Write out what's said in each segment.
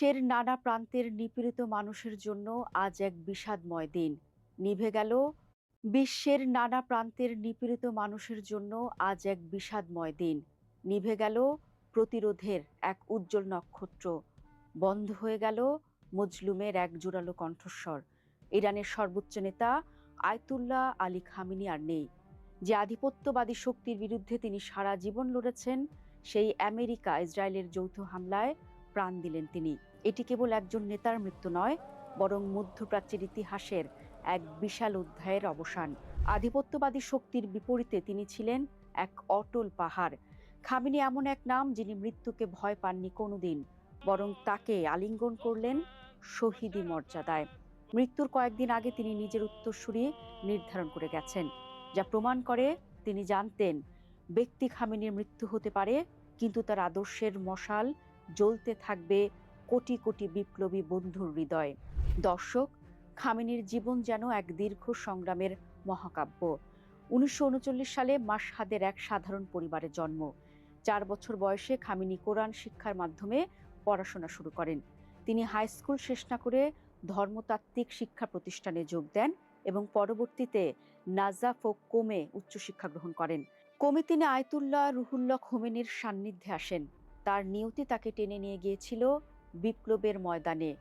বিশ্বের নানা প্রান্তের নিপীড়িত মানুষের জন্য আজ এক বিষাদময় দিন। নিভে গেল বিশ্বের নানা প্রান্তের নিপীড়িত মানুষের জন্য আজ এক বিষাদময় দিন। নিভে গেল প্রতিরোধের এক উজ্জ্বল নক্ষত্র। বন্ধ হয়ে গেল মজলুমের এক জোরালো কণ্ঠস্বর। ইরানের সর্বোচ্চ নেতা আয়াতুল্লাহ আলী খামেনি আর নেই। যে আধিপত্যবাদী শক্তির বিরুদ্ধে তিনি সারা জীবন লড়েছেন, সেই আমেরিকা ইসরায়েলের যৌথ হামলায় প্রাণ দিলেন তিনি। এটি কেবল একজন নেতার মৃত্যু নয়, বরং মধ্যপ্রাচ্যের ইতিহাসের এক বিশাল অধ্যায়ের অবসান। আধিপত্যবাদী শক্তির বিপরীতে তিনি ছিলেন এক অটল পাহাড়। খামেনি এমন এক নাম যিনি মৃত্যুকে ভয় পাননি কোনোদিন, বরং তাকে আলিঙ্গন করলেন শহীদি মর্যাদায়। মৃত্যুর কয়েকদিন আগে তিনি নিজের উত্তরসূরি নির্ধারণ করে গেছেন, যা প্রমাণ করে তিনি জানতেন ব্যক্তি খামেনির মৃত্যু হতে পারে, কিন্তু তার আদর্শের মশাল জ্বলতে থাকবে কোটি কোটি বিপ্লবী বন্ধুর হৃদয়ে। দর্শক, খামেনির জীবন যেন এক দীর্ঘ সংগ্রামের মহাকাব্য। 1939 সালে মাশহাদের এক সাধারণ পরিবারে জন্ম। 4 বছর বয়সে খামেনি কোরআন শিক্ষার মাধ্যমে পড়াশোনা শুরু করেন। তিনি হাই স্কুল শেষ না করে ধর্মতাত্ত্বিক শিক্ষা প্রতিষ্ঠানে যোগ দেন এবং পরবর্তীতে নাজাফ ও কোমে উচ্চশিক্ষা গ্রহণ করেন। কোমে তিনি আয়াতুল্লাহ রুহুল্লাহ খোমেনির সান্নিধ্যে আসেন। তার নিয়তি তাকে টেনে নিয়ে গিয়েছিল বিপ্লবের ময়দানে।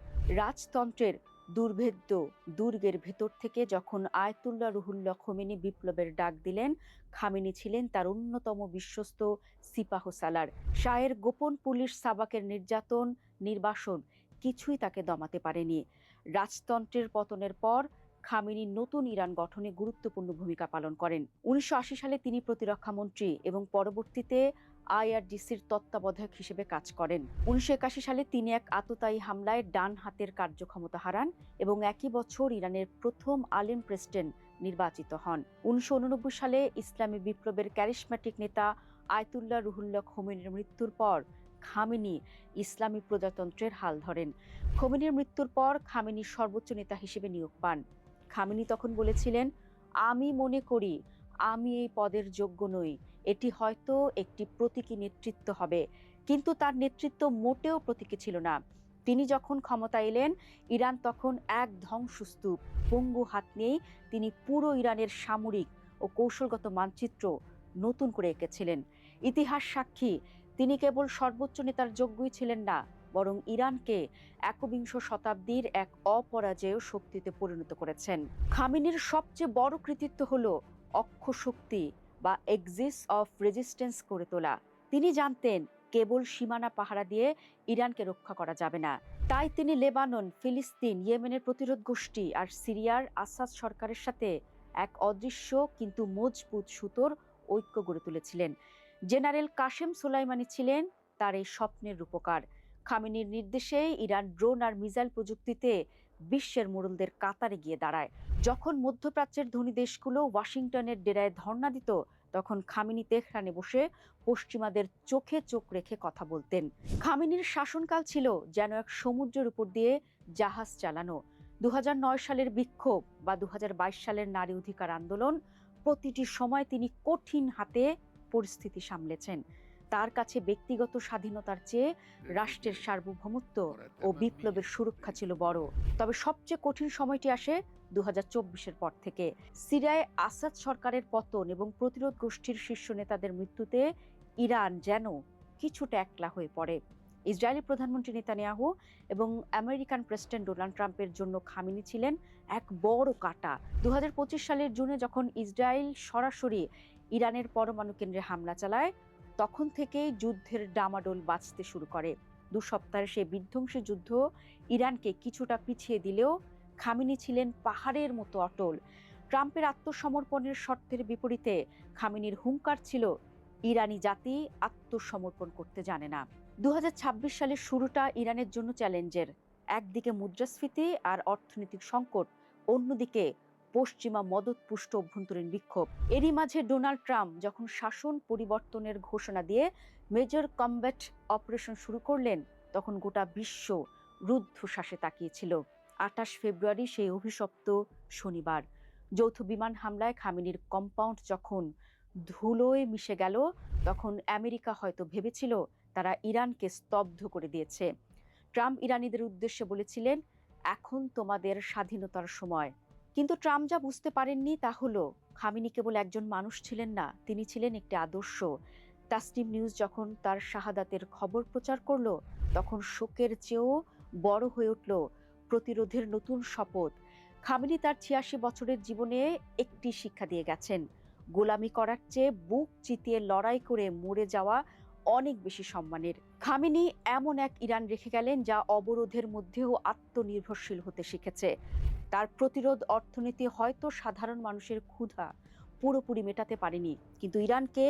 রাজতন্ত্রের দুর্ভেদ্য দুর্গের ভেতর থেকে যখন আয়াতুল্লাহ রুহুল্লাহ খোমেনি বিপ্লবের ডাক দিলেন, খামেনি ছিলেন তার অন্যতম বিশ্বস্ত সিপাহ সালার। শাহের গোপন পুলিশ সাবাকের নির্যাতন নির্বাসন কিছুই তাকে দমাতে পারেনি। রাজতন্ত্রের পতনের পর খামেনি নতুন ইরান গঠনে গুরুত্বপূর্ণ ভূমিকা পালন করেন। 1980 সালে তিনি প্রতিরক্ষা মন্ত্রী এবং পরবর্তীতে আইআরজিসির তত্ত্বাবধায়ক হিসেবে কাজ করেন। 1981 সালে তিনি এক আততায়ী হামলায় ডান হাতের কার্যক্ষমতা হারান এবং একই বছর ইরানের প্রথম আলেম প্রেসিডেন্ট নির্বাচিত হন। 1989 সালে ইসলামী বিপ্লবের ক্যারিশম্যাটিক নেতা আয়াতুল্লাহ রুহুল্লাহ খোমেনির মৃত্যুর পর খামেনি ইসলামী প্রজাতন্ত্রের হাল ধরেন। খোমেনির মৃত্যুর পর খামেনি সর্বোচ্চ নেতা হিসেবে নিয়োগ পান। খামেনি তখন বলেছিলেন, আমি মনে করি আমি এই পদের যোগ্য নই। এটি হয়তো একটি প্রতীকী নেতৃত্ব হবে, কিন্তু তার নেতৃত্ব মোটেও প্রতীকী ছিল না। তিনি যখন ক্ষমতা এলেন, ইরান তখন এক ধ্বংসস্তূপ। পঙ্গু হাত নিয়েই তিনি পুরো ইরানের সামরিক ও কৌশলগত মানচিত্র নতুন করে এঁকেছিলেন। ইতিহাস সাক্ষী, তিনি কেবল সর্বোচ্চ নেতার যোগ্যই ছিলেন না, বরং ইরানকে একবিংশ শতাব্দীর এক অপরাজেয় শক্তিতে পরিণত করেছেন। খামেনির সবচেয়ে বড় কৃতিত্ব হলো অক্ষশক্তি বা এক্সিস অফ রেজিস্ট্যান্স করে তোলা। তিনি জানতেন কেবল সীমানা পাহারা দিয়ে ইরানকে রক্ষা করা যাবে না। তাই তিনি লেবানন, ফিলিস্তিন, ইয়েমেনের প্রতিরোধ গোষ্ঠী আর সিরিয়ার আসাদ সরকারের সাথে এক অদৃশ্য কিন্তু মজবুত সুতোর ঐক্য গড়ে তুলেছিলেন। জেনারেল কাশেম সোলাইমানি ছিলেন তার এই স্বপ্নের রূপকার। খামেনির নির্দেশে ইরান ড্রোন আর মিসাইল প্রযুক্তিতে বিশ্বের মোড়লদের কাতারে গিয়ে দাঁড়ায়। যখন মধ্যপ্রাচ্যের ধনী দেশগুলো ওয়াশিংটনের ডেরায় ধর্ণা দিত, তখন খামেনি তেহরানে বসে পশ্চিমাদের চোখে চোখ রেখে কথা বলতেন। খামেনির শাসনকাল ছিল যেন এক সমুদ্রের উপর দিয়ে জাহাজ চালানো। 2009 সালের বিক্ষোভ বা 2022 সালের নারী অধিকার আন্দোলন, প্রতিটি সময় তিনি কঠিন হাতে পরিস্থিতি সামলেছেন। তার কাছে ব্যক্তিগত স্বাধীনতার চেয়ে রাষ্ট্রের সার্বভৌমত্ব ও বিপ্লবের সুরক্ষা ছিল বড়। তবে সবচেয়ে কঠিন সময়টি আসে 2024-এর পর থেকে। সিরিয়ায় আসাদ সরকারের পতন এবং প্রতিরোধ গোষ্ঠীর শীর্ষ নেতাদের মৃত্যুতে ইরান যেন কিছুটা একলা হয়ে পড়ে। ইসরায়েলি প্রধানমন্ত্রী নেতানিয়াহু এবং আমেরিকান প্রেসিডেন্ট ডোনাল্ড ট্রাম্পের জন্য খামেনি ছিলেন এক বড় কাঁটা। 2025 সালের জুনে যখন ইসরায়েল সরাসরি ইরানের পরমাণু কেন্দ্রে হামলা চালায়, তখন থেকেই যুদ্ধের ডামাডোল বাজতে শুরু করে। 2 সপ্তাহের সেই বিধ্বংসী যুদ্ধ ইরানকে কিছুটা পিছিয়ে দিলেও খামেনি ছিলেন পাহাড়ের মতো অটল। ট্রাম্পের আত্মসমর্পণের শর্তের বিপরীতে খামেনির হুঙ্কার ছিল, ইরানি জাতি আত্মসমর্পণ করতে জানে না। 2026 সালের শুরুটা ইরানের জন্য চ্যালেঞ্জের। একদিকে মুদ্রাস্ফীতি আর অর্থনৈতিক সংকট, অন্যদিকে পশ্চিমা মদতপুষ্ট অভ্যন্তরীণ বিক্ষোভ। এরই মাঝে ডোনাল্ড ট্রাম্প যখন শাসন পরিবর্তনের ঘোষণা দিয়ে মেজর কমব্যাট অপারেশন শুরু করলেন, তখন গোটা বিশ্ব রুদ্ধশ্বাসে তাকিয়েছিল। 28 ফেব্রুয়ারি সেই অভিশপ্ত শনিবার যৌথ বিমান হামলায় খামেনির কম্পাউন্ড যখন ধুলোয় মিশে গেল, তখন আমেরিকা হয়তো ভেবেছিল তারা ইরানকে স্তব্ধ করে দিয়েছে। ট্রাম্প ইরানিদের উদ্দেশ্যে বলেছিলেন, এখন তোমাদের স্বাধীনতার সময়। কিন্তু ট্রাম্প যা বুঝতে পারেননি তা হলো, খামেনি কেবল একজন মানুষ ছিলেন না, তিনি ছিলেন একটি আদর্শ। তাসনিম নিউজ যখন তার শাহাদাতের খবর প্রচার করলো, তখন শোকের চেয়েও বড় হয়ে উঠল প্রতিরোধের নতুন শপথ। খামেনি তার ৮৬ বছরের জীবনে একটি শিক্ষা দিয়ে গেছেন, গোলামি করার চেয়ে বুক চিতিয়ে লড়াই করে মরে যাওয়া অনেক বেশি সম্মানের। খামেনি এমন এক ইরান রেখে গেলেন যা অবরোধের মধ্যেও আত্মনির্ভরশীল হতে শিখেছে। তার প্রতিরোধ অর্থনীতি হয়তো সাধারণ মানুষের ক্ষুধা পুরোপুরি মেটাতে পারেনি, কিন্তু ইরানকে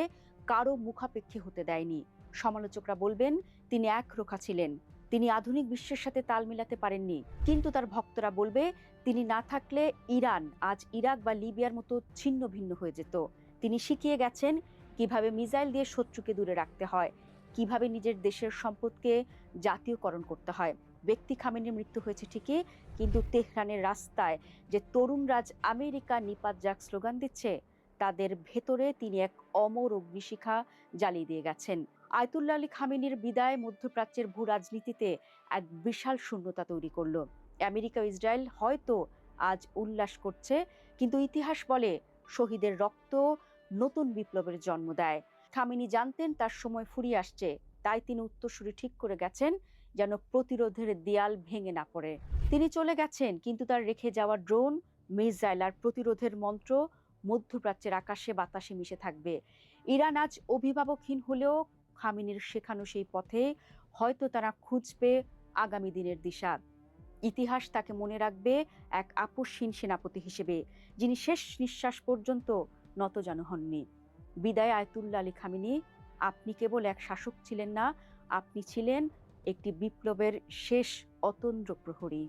কারো মুখাপেক্ষী হতে দেয়নি। সমালোচকরা বলবেন তিনি একরোখা ছিলেন, তিনি আধুনিক বিশ্বের সাথে তাল মিলাতে পারেননি। কিন্তু তার ভক্তরা বলবে, তিনি না থাকলে ইরান আজ ইরাক বা লিবিয়ার মতো ছিন্ন ভিন্ন হয়ে যেত। তিনি শিখিয়ে গেছেন কিভাবে মিসাইল দিয়ে শত্রুকে দূরে রাখতে হয়, কিভাবে নিজের দেশের সম্পদকে জাতীয়করণ করতে হয়। ব্যক্তি খামেনির মৃত্যু হয়েছে ঠিকই, কিন্তু তেহরানের রাস্তায় যে তরুণরা আজ আমেরিকা নিপাত যাক স্লোগান দিচ্ছে, তাদের ভেতরে তিনি এক অমর অগ্নিশিখা জ্বালিয়ে দিয়ে গেছেন। আয়তুল্লাহ আলী খামেনির বিদায় মধ্যপ্রাচ্যের ভূ রাজনীতিতে এক বিশাল শূন্যতা তৈরি করলো। আমেরিকা ও ইসরায়েল হয়তো আজ উল্লাস করছে, কিন্তু ইতিহাস বলে শহীদের রক্ত নতুন বিপ্লবের জন্ম দেয়। খামেনি জানতেন তার সময় ফুরিয়ে আসছে, তাই তিনি উত্তরসূরি ঠিক করে গেছেন যেন প্রতিরোধের দেয়াল ভেঙে না পড়ে। তিনি চলে গেছেন, কিন্তু তার রেখে যাওয়া ড্রোন, মিসাইল আর প্রতিরোধের মন্ত্র মধ্যপ্রাচ্যের আকাশে বাতাসে মিশে থাকবে। ইরান আজ অভিভাবকহীন হলেও খামেনির শেখানো সেই পথে হয়তো তারা খুঁজবে আগামী দিনের দিশা। ইতিহাস তাকে মনে রাখবে এক আপসহীন সেনাপতি হিসেবে, যিনি শেষ নিঃশ্বাস পর্যন্ত নতজানু হননি। বিদায় আয়তুল্লাহ আলী খামেনি, আপনি কেবল এক শাসক ছিলেন না, আপনি ছিলেন একটি বিপ্লবের শেষ অতন্দ্র প্রহরী।